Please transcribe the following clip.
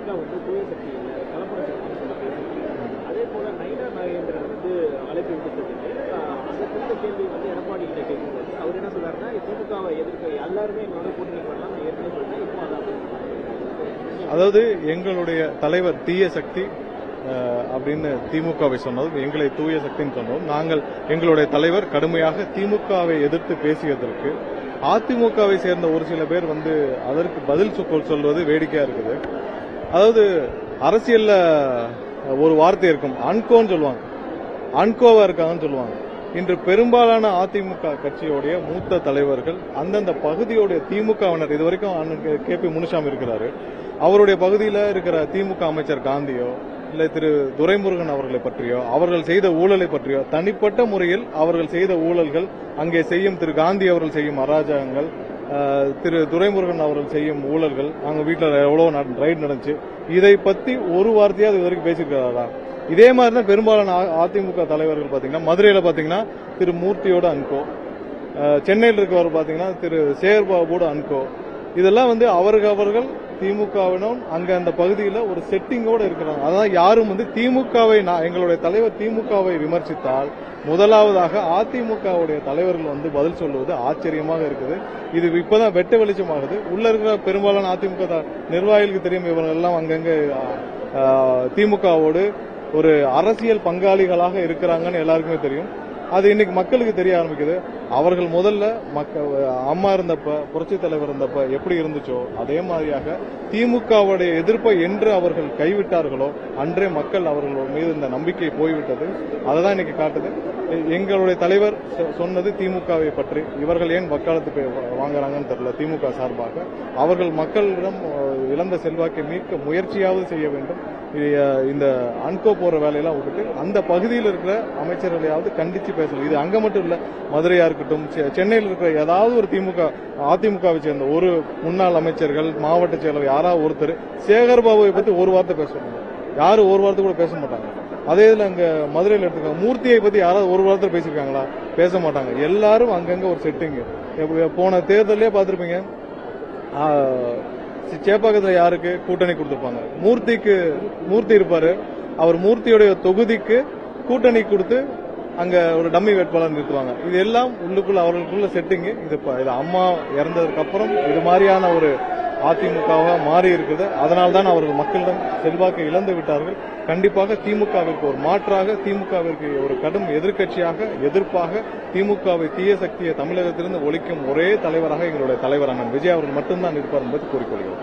தாவேக்கா தூய சக்தி இல்லை கலப்பட சக்தின்னு சொல்லி பேசியிருக்காங்க. அதே போல நயினா நாகேந்திரன் அழைப்பு விடுத்திருக்கு. அந்த குறித்த கேள்வி எடப்பாடி கிட்ட கேட்கும்போது அவர் என்ன சொல்றாருன்னா, திமுகவை எதிர்க்க எல்லாருமே என்னோட கூட்டணிக்கு வரலாம், நான் ஏற்கனவே சொல்றேன், இப்போ அதாவது எங்களுடைய தலைவர் தீய சக்தி அப்படின்னு திமுகவை சொன்னதும், எங்களை தூய சக்தின்னு சொன்னதும், நாங்கள் எங்களுடைய தலைவர் கடுமையாக திமுகவை எதிர்த்து பேசியதற்கு அதிமுகவை சேர்ந்த ஒரு சில பேர் அதற்கு பதில் சொல்வது வேடிக்கையா இருக்குது. அதாவது அரசியல்ல ஒரு வார்த்தை இருக்கும், அன்கோன்னு சொல்லுவாங்க, அன்கோவா இருக்காங்கன்னு சொல்லுவாங்க. இன்று பெரும்பாலான அதிமுக கட்சியோடைய மூத்த தலைவர்கள் அந்தந்த பகுதியோடைய திமுகவினர், இதுவரைக்கும் கே.பி. முனுசாமி இருக்கிறாரு, அவருடைய பகுதியில் இருக்கிற திமுக அமைச்சர் காந்தியோ இல்லை திரு துரைமுருகன் அவர்களை பற்றியோ அவர்கள் செய்த ஊழலை பற்றியோ தனிப்பட்ட முறையில் அவர்கள் செய்த ஊழல்கள், அங்கே செய்யும் திரு காந்தி அவர்கள் செய்யும் அராஜகங்கள், திரு துரைமுருகன் அவர்கள் செய்யும் ஊழல்கள், அவங்க வீட்டில் எவ்வளவு ரைட் நடந்துச்சு, இதை பத்தி ஒரு வார்த்தையாவது இது வரைக்கும் பேசியிருக்கிறாரா? இதே மாதிரி தான் பெரும்பாலான அதிமுக தலைவர்கள் பாத்தீங்கன்னா, மதுரையில பாத்தீங்கன்னா திரு மூர்த்தியோட அன்கோ, சென்னையில் இருக்கவர் பாத்தீங்கன்னா திரு சேகர்பாபுவோட அன்கோ, இதெல்லாம் அவர்கள் திமுகவினும் அங்க அந்த பகுதியில் ஒரு செட்டிங்கோட இருக்கிறாங்க. அதான் யாரும் திமுகவை, எங்களுடைய தலைவர் திமுகவை விமர்சித்தால் முதலாவதாக அதிமுகவுடைய தலைவர்கள் பதில் சொல்லுவது ஆச்சரியமாக இருக்குது. இது இப்பதான் வெட்ட வெளிச்சமாகுது. உள்ள இருக்கிற பெரும்பாலான அதிமுக நிர்வாகிகளுக்கு தெரியும், இவங்க எல்லாம் அங்கங்க திமுகவோடு ஒரு அரசியல் பங்காளிகளாக இருக்கிறாங்கன்னு எல்லாருக்குமே தெரியும். அது இன்னைக்கு மக்களுக்கு தெரிய ஆரம்பிக்குது. அவர்கள் முதல்ல அம்மா இருந்தப்ப, புரட்சி தலைவர் இருந்தப்ப எப்படி இருந்துச்சோ அதே மாதிரியாக திமுகவுடைய எதிர்ப்பை என்று அவர்கள் கைவிட்டார்களோ அன்றே மக்கள் அவர்கள் மீது இந்த நம்பிக்கை போய்விட்டது. அததான் இன்னைக்கு காட்டுது. எங்களுடைய தலைவர் சொன்னது திமுகவை பற்றி, இவர்கள் ஏன் வக்காலத்து வாங்குறாங்கன்னு தெரியல. திமுக சார்பாக அவர்கள் மக்களிடம் இழந்த செல்வாக்கை மீட்க முயற்சியாவது செய்ய வேண்டும். இந்த அன்கோ போற வேலையெல்லாம் விட்டுட்டு அந்த பகுதியில் இருக்கிற அமைச்சர்களையாவது கண்டிச்சு பேசணும். இது அங்க மட்டும் இல்ல, மதுரையா இருக்கட்டும், சென்னையில் இருக்கிற ஏதாவது ஒரு அதிமுகவை சேர்ந்த ஒரு முன்னாள் அமைச்சர்கள், மாவட்ட செயலர் யாராவது ஒருத்தர் சேகர்பாபுவை பத்தி ஒரு வார்த்தை பேசணும். யாரும் ஒரு வார்த்தை கூட பேச மாட்டாங்க. அதே இதுல அங்க மதுரையில் எடுத்துக்காங்க, மூர்த்தியை பத்தி யாராவது ஒரு வார்த்தை பேசியிருக்காங்களா? பேச மாட்டாங்க. எல்லாரும் அங்கங்க ஒரு செட்டிங். போன தேர்தலே பார்த்திருப்பீங்க, சேப்பாக்கத்தில் யாருக்கு கூட்டணி கொடுத்திருப்பாங்க? மூர்த்தி இருப்பாரு, அவர் மூர்த்தியுடைய தொகுதிக்கு கூட்டணி கொடுத்து அங்க ஒரு டம்மி வேட்பாளர் நிறுத்துவாங்க. இது எல்லாம் உள்ளுக்குள்ள அவர்களுக்குள்ள செட்டிங். இது அம்மா இறந்ததுக்கு அப்புறம் இது மாதிரியான ஒரு அதிமுகவாக மாறி இருக்குது. அதனால்தான் அவர்கள் மக்களிடம் செல்வாக்கை இழந்து விட்டார்கள். கண்டிப்பாக திமுகவிற்கு ஒரு மாற்றாக, திமுகவிற்கு ஒரு கடும் எதிர்க்கட்சியாக, எதிர்ப்பாக திமுகவை தீய சக்தியை தமிழகத்திலிருந்து ஒழிக்கும் ஒரே தலைவராக எங்களுடைய தலைவர் அண்ணன் விஜய் அவர்கள் மட்டும்தான் இருப்பார் என்பது கூறிக்கொள்கிறோம்.